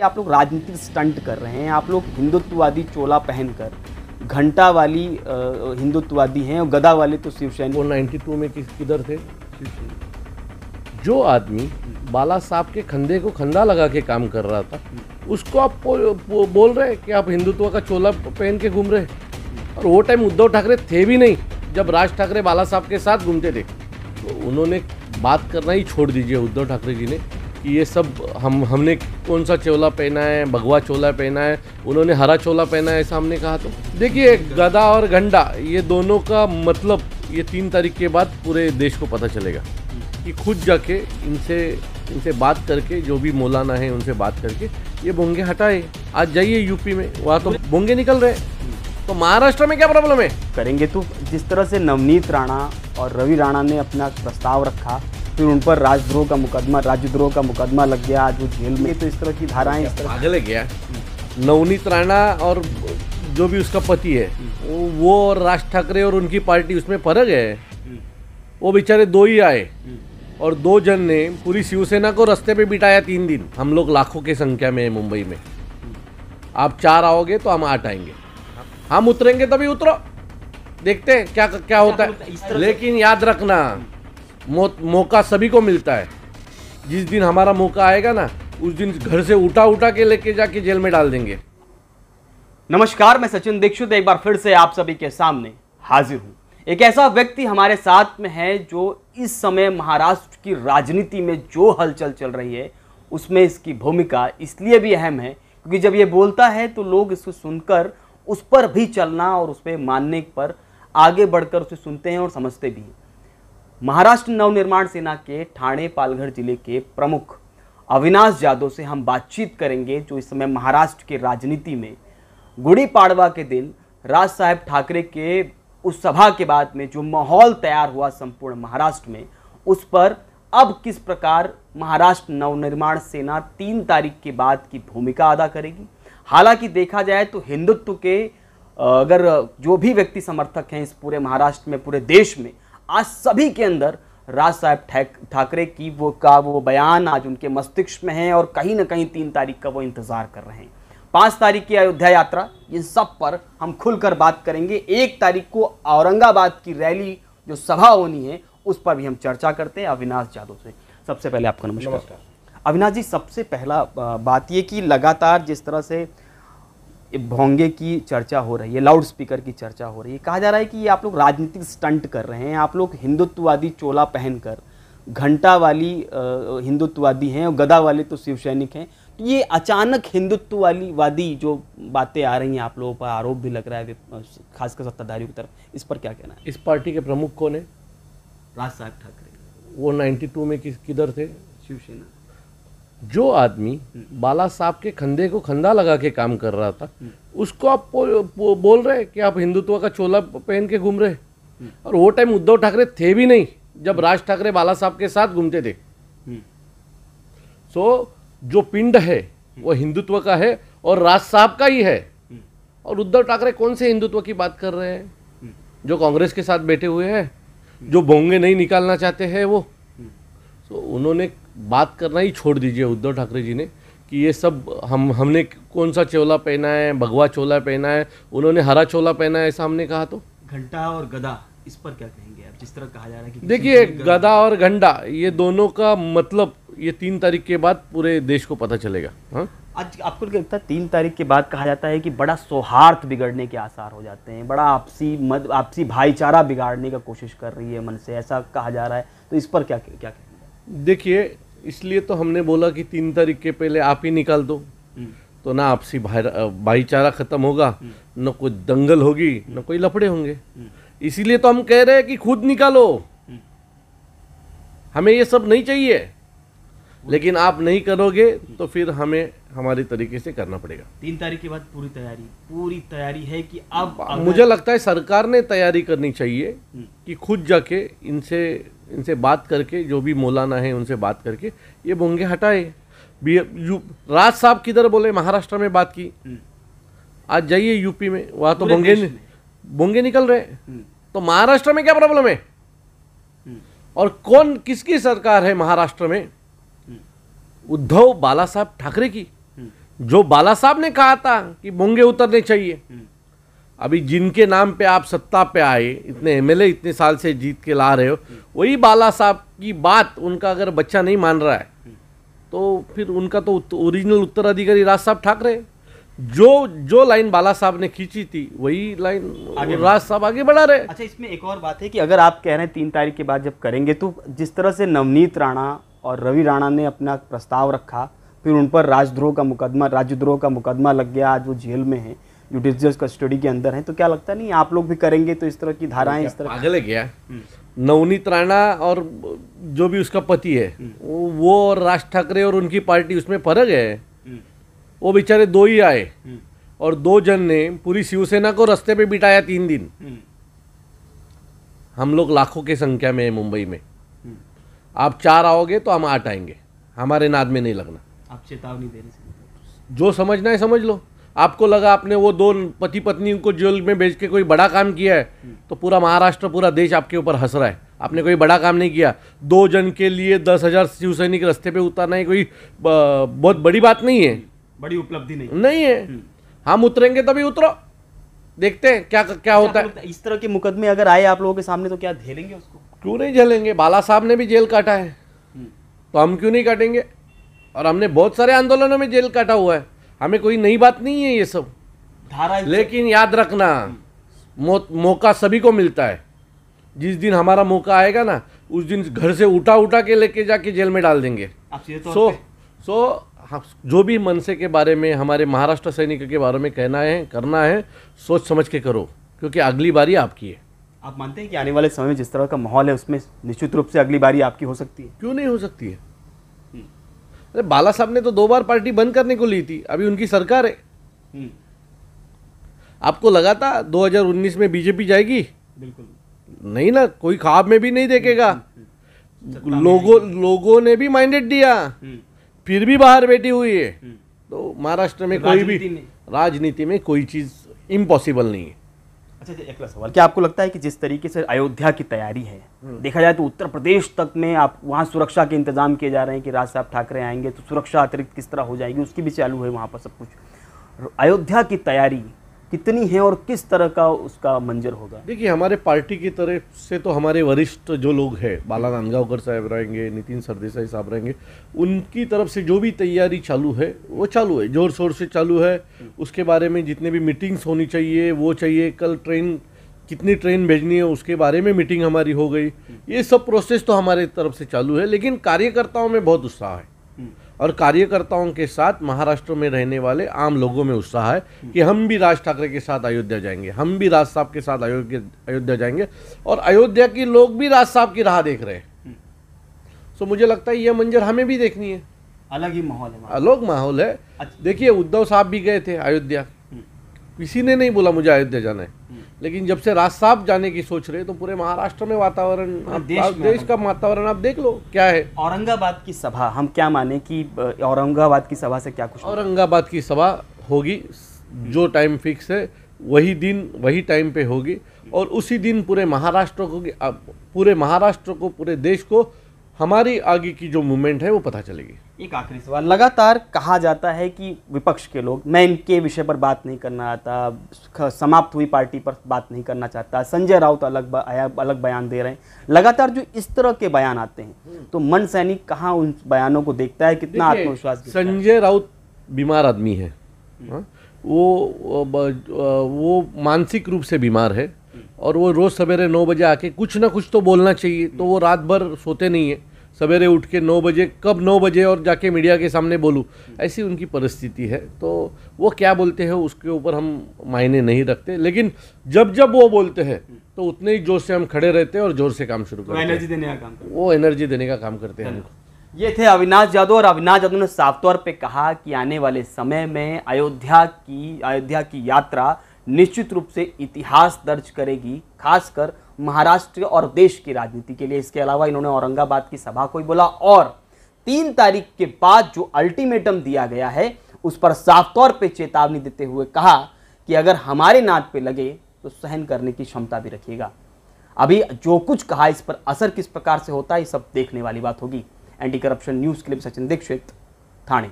आप लोग राजनीतिक स्टंट कर रहे हैं। आप लोग हिंदुत्ववादी चोला पहनकर घंटा वाली हिंदुत्ववादी हैं और गदा वाले तो शिवसैनिक। वो 92 में किधर थे? जो आदमी बाला साहब के कंधे को खंदा लगा के काम कर रहा था, उसको आप बोल रहे कि आप हिंदुत्व का चोला पहन के घूम रहे। और वो टाइम उद्धव ठाकरे थे भी नहीं जब राज ठाकरे बाला साहब के साथ घूमते थे। तो उन्होंने बात करना ही छोड़ दीजिए उद्धव ठाकरे जी ने कि ये सब हमने कौन सा चोला पहना है, भगवा चोला पहना है, उन्होंने हरा चोला पहना है, ऐसा हमने कहा। तो देखिए, गदा और घंटा ये दोनों का मतलब ये 3 तारीख के बाद पूरे देश को पता चलेगा कि खुद जाके इनसे बात करके, जो भी मौलाना है उनसे बात करके ये बोंगे हटाए। आज जाइए यूपी में, वहाँ तो बोंगे निकल रहे हैं। तो महाराष्ट्र में क्या प्रॉब्लम है? करेंगे तो जिस तरह से नवनीत राणा और रवि राणा ने अपना प्रस्ताव रखा, फिर उन पर राज्यद्रोह का मुकदमा लग गया, आज वो जेल में। तो इस तरह की धाराएं पागल है क्या? नवनीत राणा और जो भी उसका पति है वो और राज ठाकरे और उनकी पार्टी, उसमें फर्क है। वो बेचारे 2 ही आए और 2 जन ने पूरी शिवसेना को रास्ते पे बिठाया 3 दिन। हम लोग लाखों की संख्या में है मुंबई में। आप 4 आओगे तो हम 8 आएंगे। हम उतरेंगे तभी उतरो, देखते हैं क्या होता है। लेकिन याद रखना, मौका सभी को मिलता है। जिस दिन हमारा मौका आएगा ना, उस दिन घर से उठा के लेके जाके जेल में डाल देंगे। नमस्कार, मैं सचिन दीक्षित एक बार फिर से आप सभी के सामने हाजिर हूं। एक ऐसा व्यक्ति हमारे साथ में है जो इस समय महाराष्ट्र की राजनीति में जो हलचल चल रही है उसमें इसकी भूमिका इसलिए भी अहम है क्योंकि जब ये बोलता है तो लोग इसको सुनकर उस पर भी चलना और उस पर मानने पर आगे बढ़कर उसे सुनते हैं और समझते भी हैं। महाराष्ट्र नवनिर्माण सेना के ठाणे पालघर जिले के प्रमुख अविनाश यादव से हम बातचीत करेंगे, जो इस समय महाराष्ट्र की राजनीति में गुड़ी पाड़वा के दिन राज साहब ठाकरे के उस सभा के बाद में जो माहौल तैयार हुआ संपूर्ण महाराष्ट्र में, उस पर अब किस प्रकार महाराष्ट्र नवनिर्माण सेना 3 तारीख के बाद की भूमिका अदा करेगी। हालांकि देखा जाए तो हिंदुत्व के अगर जो भी व्यक्ति समर्थक हैं इस पूरे महाराष्ट्र में, पूरे देश में, आज सभी के अंदर राज साहब ठाकरे की वो बयान आज उनके मस्तिष्क में है और कहीं ना कहीं 3 तारीख का वो इंतजार कर रहे हैं। 5 तारीख की अयोध्या यात्रा, इन सब पर हम खुलकर बात करेंगे। 1 तारीख को औरंगाबाद की रैली जो सभा होनी है उस पर भी हम चर्चा करते हैं अविनाश यादव से। सबसे पहले आपका नमस्कार। अविनाश जी, सबसे पहला बात ये कि लगातार जिस तरह से भोंगे की चर्चा हो रही है, लाउड स्पीकर की चर्चा हो रही है, कहा जा रहा है कि ये आप लोग राजनीतिक स्टंट कर रहे हैं। आप लोग हिंदुत्ववादी चोला पहनकर घंटा वाली हिंदुत्ववादी हैं और गदा वाले तो शिवसैनिक हैं। तो ये अचानक हिंदुत्ववादी जो बातें आ रही हैं, आप लोगों पर आरोप भी लग रहा है खासकर सत्ताधारियों की तरफ, इस पर क्या कहना है? इस पार्टी के प्रमुख कौन है? राज साहब ठाकरे। वो 92 में किधर थे? शिवसेना। जो आदमी बाला साहब के कंधे को खंदा लगा के काम कर रहा था, उसको आप बोल रहे कि आप हिंदुत्व का चोला पहन के घूम रहे। और वो टाइम उद्धव ठाकरे थे भी नहीं जब राज ठाकरे बाला साहब के साथ घूमते थे। सो जो पिंड है वो हिंदुत्व का है और राज साहब का ही है। और उद्धव ठाकरे कौन से हिंदुत्व की बात कर रहे हैं? जो कांग्रेस के साथ बैठे हुए हैं, जो बोंगे नहीं निकालना चाहते हैं वो। तो उन्होंने बात करना ही छोड़ दीजिए उद्धव ठाकरे जी ने कि ये सब हमने कौन सा चोला पहना है, भगवा चोला पहना है, उन्होंने हरा चोला पहना है, ऐसा हमने कहा। तो घंटा और गदा, इस पर क्या कहेंगे आप? जिस तरह कहा जा रहा है कि देखिए, गदा और घंटा ये दोनों का मतलब ये 3 तारीख के बाद पूरे देश को पता चलेगा। हाँ, आज आपको लगता है 3 तारीख के बाद कहा जाता है कि बड़ा सौहार्द बिगड़ने के आसार हो जाते हैं, बड़ा आपसी भाईचारा बिगाड़ने का कोशिश कर रही है मन से, ऐसा कहा जा रहा है। तो इस पर क्या कहेंगे? देखिए, इसलिए तो हमने बोला कि 3 तारीख के पहले आप ही निकाल दो, तो ना आपसी भाईचारा खत्म होगा, न कोई दंगल होगी, न कोई लफड़े होंगे। इसीलिए तो हम कह रहे हैं कि खुद निकालो, हमें ये सब नहीं चाहिए। लेकिन आप नहीं करोगे तो फिर हमें हमारी तरीके से करना पड़ेगा। 3 तारीख के बाद पूरी तैयारी है कि अब मुझे लगता है सरकार ने तैयारी करनी चाहिए कि खुद जाके इनसे बात करके, जो भी मौलाना है उनसे बात करके ये बोंगे हटाए। राज साहब किधर बोले? महाराष्ट्र में बात की। आज जाइए यूपी में, वहाँ तो बोंगे निकल रहे हैं। तो महाराष्ट्र में क्या प्रॉब्लम है? और किसकी सरकार है महाराष्ट्र में? उद्धव बाला साहब ठाकरे की, जो बाला साहब ने कहा था कि मूंगे उतरने चाहिए, अभी जिनके नाम पे आप सत्ता पे आए, इतने एमएलए इतने साल से जीत के ला रहे हो, वही बाला साहब की बात उनका अगर बच्चा नहीं मान रहा है तो फिर उनका तो ओरिजिनल उत्तराधिकारी राज साहब ठाकरे, जो लाइन बाला साहब ने खींची थी वही लाइन राज साहब आगे बढ़ा रहे। अच्छा, इसमें एक और बात है कि अगर आप कह रहे हैं 3 तारीख के बाद जब करेंगे, तो जिस तरह से नवनीत राणा और रवि राणा ने अपना प्रस्ताव रखा, फिर उन पर राजद्रोह का मुकदमा लग गया, आज वो जेल में है, जुडिशियल कस्टडी के अंदर है, तो क्या लगता नहीं आप लोग भी करेंगे तो इस तरह की धाराएं, इस तरह पागल है क्या? नवनीत राणा और जो भी उसका पति है वो और राज ठाकरे और उनकी पार्टी, उसमें फर्क है। वो बेचारे 2 ही आए और 2 जन ने पूरी शिवसेना को रास्ते पे बिठाया 3 दिन। हम लोग लाखों की संख्या में है मुंबई में, आप 4 आओगे तो हम 8 आएंगे, हमारे नाद में नहीं लगना। आप चेतावनी देने से जो समझना है समझ लो। आपको लगा आपने वो 2 पति पत्नी को जेल में भेज के कोई बड़ा काम किया है तो पूरा महाराष्ट्र, पूरा देश आपके ऊपर हंस रहा है। आपने कोई बड़ा काम नहीं किया। 2 जन के लिए 10,000 शिव सैनिक रास्ते पे उतारना है कोई बहुत बड़ी बात नहीं है, बड़ी उपलब्धि नहीं है। हम उतरेंगे तभी उतरो, देखते हैं क्या होता है। इस तरह के मुकदमे अगर आए आप लोगों के सामने तो क्या झेलेंगे उसको? क्यों नहीं झेलेंगे? बाला साहब ने भी जेल काटा है तो हम क्यों नहीं काटेंगे? और हमने बहुत सारे आंदोलनों में जेल काटा हुआ है, हमें कोई नई बात नहीं है ये सब धारा। लेकिन याद रखना, मौका सभी को मिलता है। जिस दिन हमारा मौका आएगा ना, उस दिन घर से उठा के लेके जाके जेल में डाल देंगे। जो भी मनसे के बारे में, हमारे महाराष्ट्र सैनिक के बारे में कहना है, करना है, सोच समझ के करो, क्योंकि अगली बारी आपकी है। आप मानते हैं कि आने वाले समय में जिस तरह का माहौल है उसमें निश्चित रूप से अगली बारी आपकी हो सकती है? क्यों नहीं हो सकती है? अरे बाला साहब ने तो 2 बार पार्टी बंद करने को ली थी, अभी उनकी सरकार है। आपको लगा था 2019 में बीजेपी जाएगी? बिल्कुल नहीं ना, कोई ख्वाब में भी नहीं देखेगा। लोगों ने भी माइंडेड दिया, फिर भी बाहर बैठी हुई है। तो महाराष्ट्र में कोई भी राजनीति में कोई चीज इम्पॉसिबल नहीं है। अच्छा, एक सवाल, क्या आपको लगता है कि जिस तरीके से अयोध्या की तैयारी है, देखा जाए तो उत्तर प्रदेश तक में आप वहाँ सुरक्षा के इंतजाम किए जा रहे हैं कि राज साहब ठाकरे आएंगे तो सुरक्षा अतिरिक्त किस तरह हो जाएगी, उसकी भी चालू है वहाँ पर सब कुछ। अयोध्या की तैयारी कितनी है और किस तरह का उसका मंजर होगा? देखिए, हमारे पार्टी की तरफ से तो हमारे वरिष्ठ जो लोग हैं, बाला नांदगांवकर साहब रहेंगे, नितिन सरदेसाई साहब रहेंगे, उनकी तरफ से जो भी तैयारी चालू है वो चालू है, जोर शोर से चालू है। उसके बारे में जितने भी मीटिंग्स होनी चाहिए वो चाहिए। कल कितनी ट्रेन भेजनी है उसके बारे में मीटिंग हमारी हो गई। ये सब प्रोसेस तो हमारे तरफ से चालू है, लेकिन कार्यकर्ताओं में बहुत उत्साह है और कार्यकर्ताओं के साथ महाराष्ट्र में रहने वाले आम लोगों में उत्साह है कि हम भी राज ठाकरे के साथ अयोध्या जाएंगे, हम भी राज साहब के साथ अयोध्या जाएंगे, और अयोध्या के लोग भी राज साहब की राह देख रहे हैं। सो मुझे लगता है यह मंजर हमें भी देखनी है। अलग ही माहौल है, अलग माहौल है। देखिए, उद्धव साहब भी गए थे अयोध्या, किसी ने नहीं बोला मुझे अयोध्या जाना है, लेकिन जब से राज साहब जाने की सोच रहे तो पूरे महाराष्ट्र में वातावरण, देश का वातावरण आप देख लो क्या है। औरंगाबाद की सभा, हम क्या माने कि औरंगाबाद की सभा से क्या कुछ? औरंगाबाद की सभा होगी, जो टाइम फिक्स है वही दिन वही टाइम पे होगी, और उसी दिन पूरे महाराष्ट्र को, पूरे देश को हमारी आगे की जो मूवमेंट है वो पता चलेगी। एक आखिरी सवाल, लगातार कहा जाता है कि विपक्ष के लोग, मैं इनके विषय पर बात नहीं करना आता, समाप्त हुई पार्टी पर बात नहीं करना चाहता, संजय राउत अलग बयान दे रहे हैं, लगातार जो इस तरह के बयान आते हैं, तो मन सैनिक कहाँ उन बयानों को देखता है, कितना आत्मविश्वास? संजय राउत बीमार आदमी है, वो मानसिक रूप से बीमार है, और वो रोज सवेरे 9 बजे आके कुछ ना कुछ तो बोलना चाहिए, तो वो रात भर सोते नहीं है। सवेरे उठ के 9 बजे, कब 9 बजे और जाके मीडिया के सामने बोलूं, ऐसी उनकी परिस्थिति है। तो वो क्या बोलते हैं उसके ऊपर हम मायने नहीं रखते, लेकिन जब वो बोलते हैं तो उतने ही जोर से हम खड़े रहते हैं और जोर से काम शुरू करते हैं। एनर्जी देने का काम, वो एनर्जी देने का काम करते हैं हमको। ये थे अविनाश यादव, और अविनाश यादव ने साफ तौर पे कहा कि आने वाले समय में अयोध्या की यात्रा निश्चित रूप से इतिहास दर्ज करेगी, खासकर महाराष्ट्र और देश की राजनीति के लिए। इसके अलावा इन्होंने औरंगाबाद की सभा को ही बोला, और 3 तारीख के बाद जो अल्टीमेटम दिया गया है उस पर साफ तौर पे चेतावनी देते हुए कहा कि अगर हमारे नाद पे लगे तो सहन करने की क्षमता भी रखिएगा। अभी जो कुछ कहा, इस पर असर किस प्रकार से होता है, ये सब देखने वाली बात होगी। एंटी करप्शन न्यूज के लिए सचिन दीक्षित, ठाणे।